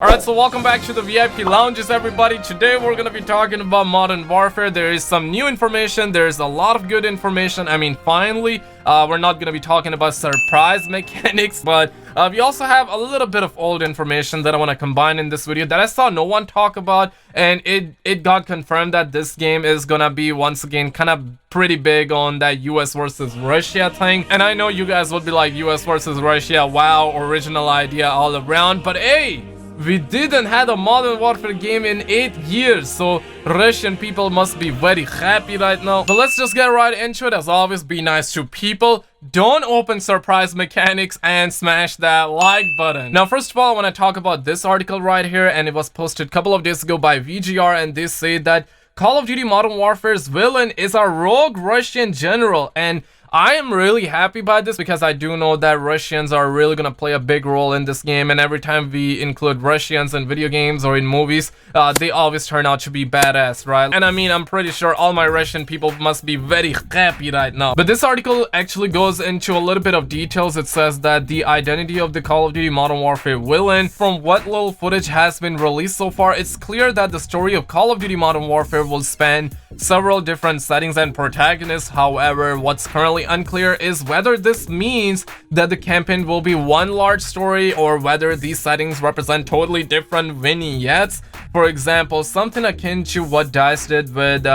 Alright, so welcome back to the VIP Lounges, everybody. Today we're gonna be talking about Modern Warfare. There is some new information, there's a lot of good information. I mean, finally, we're not gonna be talking about surprise mechanics, but we also have a little bit of old information that I want to combine in this video that I saw no one talk about, and it got confirmed that this game is gonna be once again kind of pretty big on that US versus Russia thing. And I know you guys would be like, US versus Russia, wow, original idea all around, but hey, we didn't have a Modern Warfare game in 8 years, so Russian people must be very happy right now. But let's just get right into it. As always, be nice to people, don't open surprise mechanics, and smash that like button. Now, first of all, I want to talk about this article right here, and it was posted a couple of days ago by VGR, and they say that Call of Duty Modern Warfare's villain is a rogue Russian general, and I am really happy by this because I do know that Russians are really gonna play a big role in this game, and every time we include Russians in video games or in movies, they always turn out to be badass, right? And I mean, I'm pretty sure all my Russian people must be very happy right now. But this article actually goes into a little bit of details. It says that the identity of the Call of Duty Modern Warfare villain, from what little footage has been released so far, it's clear that the story of Call of Duty Modern Warfare will span several different settings and protagonists. However, what's currently unclear is whether this means that the campaign will be one large story or whether these settings represent totally different vignettes. For example, something akin to what DICE did with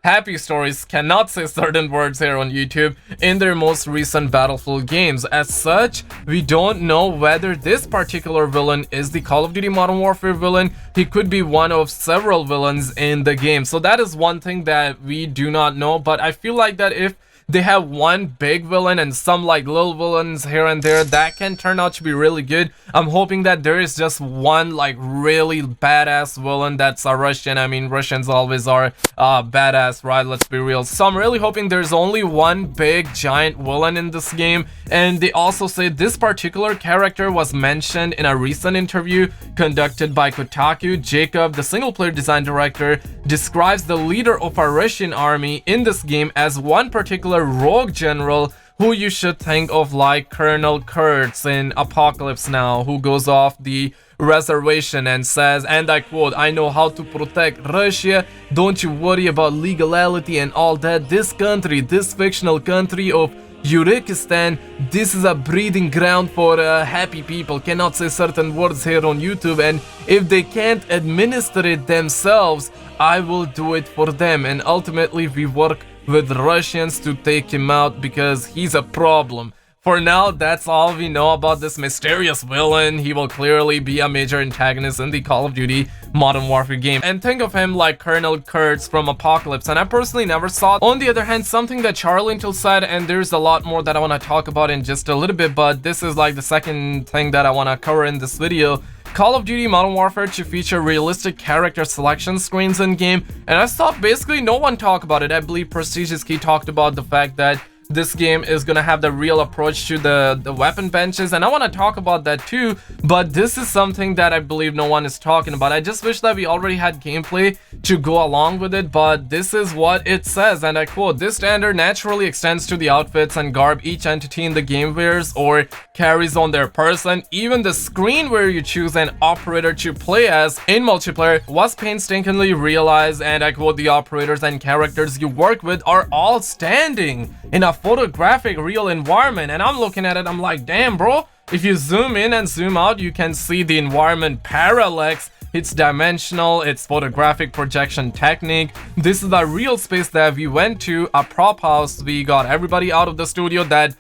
Happy Stories, cannot say certain words here on YouTube, in their most recent Battlefield games. As such, we don't know whether this particular villain is the Call of Duty Modern Warfare villain. He could be one of several villains in the game. So that is one thing that we do not know, but I feel like that if they have one big villain and some like little villains here and there, that can turn out to be really good. I'm hoping that there is just one like really badass villain that's a Russian. I mean, Russians always are badass, right? Let's be real. So I'm really hoping there's only one big giant villain in this game. And they also say this particular character was mentioned in a recent interview conducted by Kotaku. Jacob, the single player design director, describes the leader of a Russian army in this game as one particular rogue general who you should think of like Colonel Kurtz in Apocalypse Now, who goes off the reservation and says, and I quote, "I know how to protect Russia, don't you worry about legality and all that. This country, this fictional country of Uzbekistan, this is a breeding ground for happy people." Cannot say certain words here on YouTube, and if they can't administer it themselves, I will do it for them. And ultimately we work with Russians to take him out because he's a problem. For now, that's all we know about this mysterious villain. He will clearly be a major antagonist in the Call of Duty Modern Warfare game. And think of him like Colonel Kurtz from Apocalypse, and I personally never saw it. On the other hand, something that Charlie Intel said, and there's a lot more that I want to talk about in just a little bit, but this is like the second thing that I want to cover in this video. Call of Duty Modern Warfare to feature realistic character selection screens in-game, and I saw basically no one talk about it. I believe Prestigious Key talked about the fact that this game is gonna have the real approach to the weapon benches, and I want to talk about that too, but this is something that I believe no one is talking about. I just wish that we already had gameplay to go along with it, but this is what it says, and I quote, "This standard naturally extends to the outfits and garb each entity in the game wears or carries on their person. Even the screen where you choose an operator to play as in multiplayer was painstakingly realized, and I quote, "The operators and characters you work with are all standing in a photographic real environment." And I'm looking at it, I'm like, damn bro, if you zoom in and zoom out, you can see the environment parallax. It's dimensional, it's photographic projection technique. This is the real space that we went to, a prop house. We got everybody out of the studio that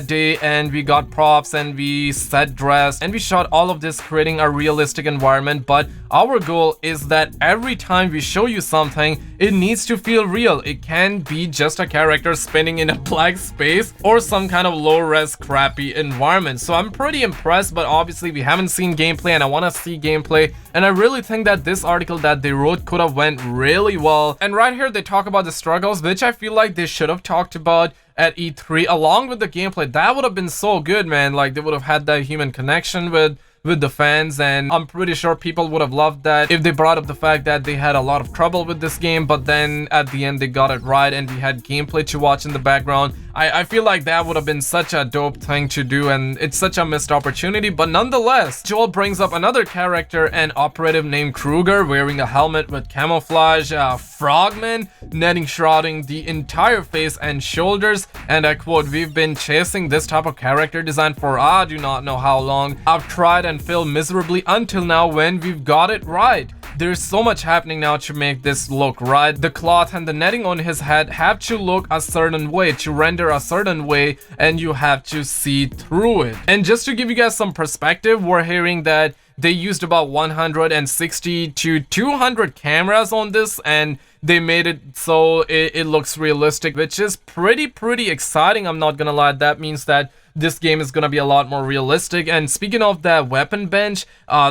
day, and we got props and we set dress and we shot all of this, creating a realistic environment. But our goal is that every time we show you something, it needs to feel real. It can't be just a character spinning in a black space or some kind of low-res crappy environment. So I'm pretty impressed, but obviously we haven't seen gameplay, and I want to see gameplay. And I really think that this article that they wrote could have went really well. And right here they talk about the struggles, which I feel like they should have talked about at E3 along with the gameplay. That would have been so good, man. Like, they would have had that human connection with with the fans, and I'm pretty sure people would have loved that if they brought up the fact that they had a lot of trouble with this game, but then at the end they got it right and we had gameplay to watch in the background. I feel like that would have been such a dope thing to do, and it's such a missed opportunity. But nonetheless, Joel brings up another character, an operative named Kruger, wearing a helmet with camouflage, frogman, netting shrouding the entire face and shoulders, and I quote, "We've been chasing this type of character design for I do not know how long. I've tried and failed miserably until now when we've got it right. There's so much happening now to make this look right. The cloth and the netting on his head have to look a certain way, to render a certain way, and you have to see through it." And just to give you guys some perspective, we're hearing that they used about 160 to 200 cameras on this, and they made it so it looks realistic, which is pretty exciting. I'm not gonna lie, that means that this game is gonna be a lot more realistic. And speaking of that weapon bench,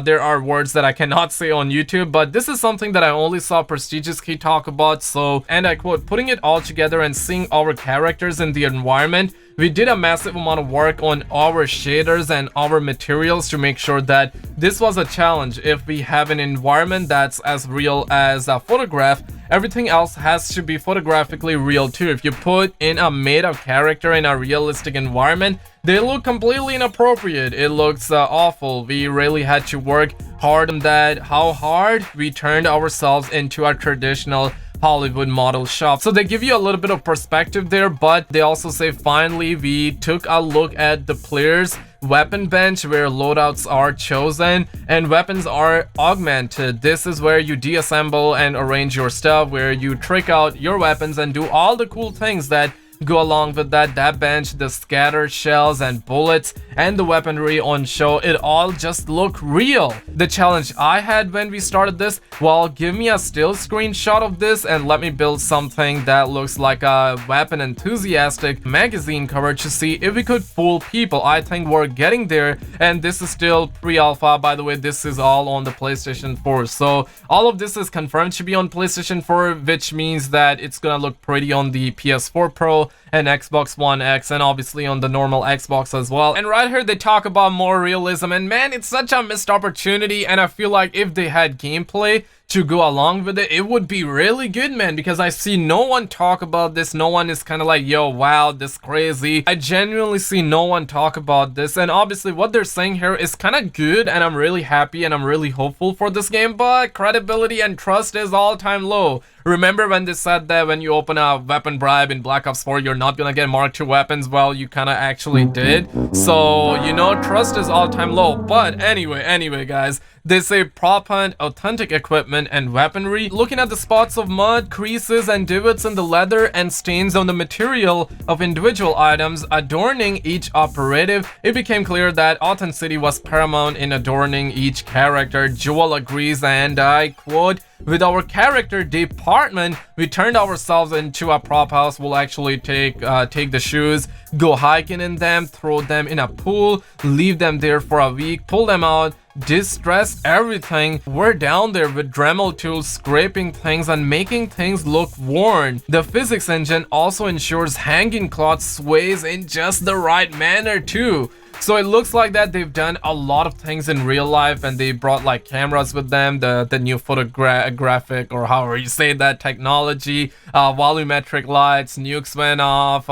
there are words that I cannot say on YouTube, but this is something that I only saw Prestigious Key talk about. So, and I quote, "Putting it all together and seeing our characters in the environment, we did a massive amount of work on our shaders and our materials to make sure that this was a challenge. If we have an environment that's as real as a photograph, everything else has to be photographically real too. If you put in a made-up character in a realistic environment, they look completely inappropriate. It looks awful. We really had to work hard on that. How hard? We turned ourselves into a traditional Hollywood model shop." So they give you a little bit of perspective there, but they also say, "Finally, we took a look at the player's weapon bench where loadouts are chosen and weapons are augmented. This is where you deassemble and arrange your stuff, where you trick out your weapons and do all the cool things that go along with that bench, the scattered shells and bullets and the weaponry on show. It all just look real." The challenge I had when we started this, well, give me a still screenshot of this and let me build something that looks like a weapon enthusiastic magazine cover to see if we could fool people. I think we're getting there, and this is still pre-alpha, by the way. This is all on the PlayStation 4, so all of this is confirmed to be on PlayStation 4, which means that it's gonna look pretty on the PS4 Pro and Xbox One X, and obviously on the normal Xbox as well. And right here they talk about more realism, and man, it's such a missed opportunity. And I feel like if they had gameplay to go along with it, it would be really good, man, because I see no one talk about this. No one is kind of like, "Yo, wow, this crazy." I genuinely see no one talk about this, and obviously what they're saying here is kind of good, and I'm really happy and I'm really hopeful for this game, but credibility and trust is all-time low. Remember when they said that when you open a weapon bribe in Black Ops 4, you're not gonna get Mark II weapons? Well, you kind of actually did. So, you know, trust is all-time low. But anyway, guys, they say prop hunt, authentic equipment, and weaponry. Looking at the spots of mud, creases, and divots in the leather, and stains on the material of individual items adorning each operative, it became clear that authenticity was paramount in adorning each character. Joel agrees, and I quote, "With our character department, we turned ourselves into a prop house. We'll actually take the shoes, go hiking in them, throw them in a pool, leave them there for a week, pull them out, distress everything. We're down there with Dremel tools, scraping things and making things look worn. The physics engine also ensures hanging cloth sways in just the right manner too." So it looks like that they've done a lot of things in real life, and they brought like cameras with them, the new photographic, or however you say that, technology, volumetric lights, nukes went off,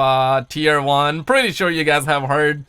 tier 1. Pretty sure you guys have heard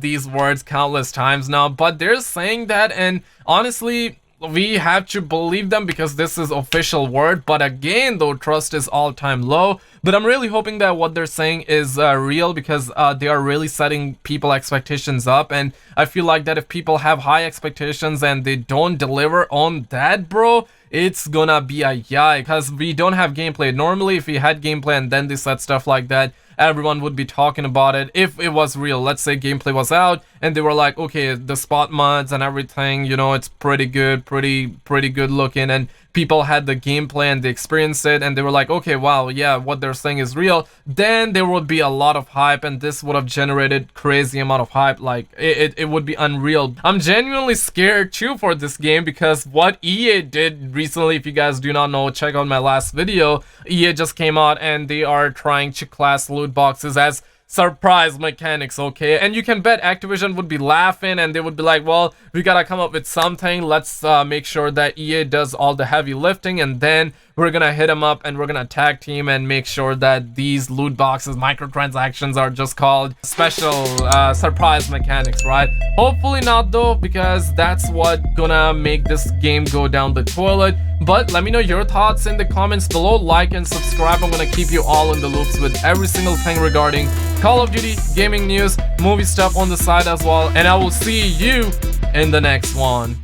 these words countless times now, but they're saying that, and honestly, we have to believe them because this is official word. But again, though, trust is all-time low. But I'm really hoping that what they're saying is real, because they are really setting people expectations up, and I feel like that if people have high expectations and they don't deliver on that, bro, it's gonna be a yikes, because we don't have gameplay. Normally, if we had gameplay and then they said stuff like that, everyone would be talking about it if it was real. Let's say gameplay was out and they were like, okay, the spot mods and everything, you know, it's pretty good, pretty good looking, and people had the gameplay and they experienced it and they were like, okay, wow, yeah, what they're saying is real, then there would be a lot of hype, and this would have generated crazy amount of hype. Like it would be unreal. I'm genuinely scared too for this game, because what EA did recently, if you guys do not know, check out my last video. EA just came out and they are trying to class loot boxes as surprise mechanics, okay? And you can bet Activision would be laughing and they would be like, well, we gotta come up with something. Let's make sure that EA does all the heavy lifting, and then we're gonna hit them up and we're gonna tag team and make sure that these loot boxes, microtransactions, are just called special surprise mechanics, right? Hopefully not though, because that's what gonna make this game go down the toilet. But let me know your thoughts in the comments below. Like and subscribe. I'm gonna keep you all in the loops with every single thing regarding Call of Duty, gaming news, movie stuff on the side as well. And I will see you in the next one.